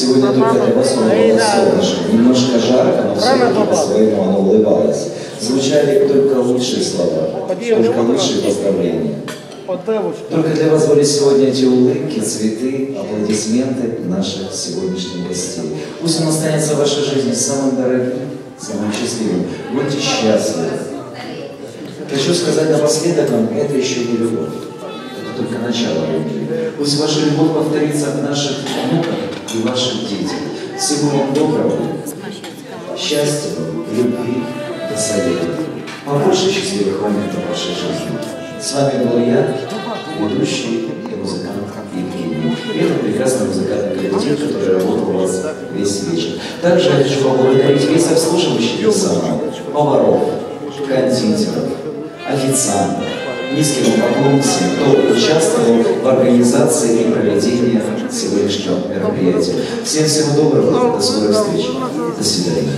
Сегодня только для вас он было солнышко, немножко жарко, но все-таки по-своему оно улыбалось. Звучали только лучшие слова, только лучшие поздравления. Только для вас были сегодня эти улыбки, цветы, аплодисменты наших сегодняшних гостей. Пусть он останется в вашей жизни самым дорогим, самым счастливым. Будьте счастливы. Хочу сказать напоследок вам, это еще не любовь. Это только начало любви. Пусть ваша любовь повторится в наших внуках и ваших детях. Всего вам доброго, счастья, любви, до совета. Побольше счастливых моментов в вашей жизни. С вами был я, ведущий и музыкант Евгений. И это прекрасный музыкальный коллектив, который работал у вас весь вечер. Также я хочу поблагодарить весь обслуживающий персонал, поваров, кондитеров, официантов. Низким поклон всем, кто участвовал в организации и проведении сегодняшнего мероприятия. Всем всего доброго, до скорой встречи, до свидания.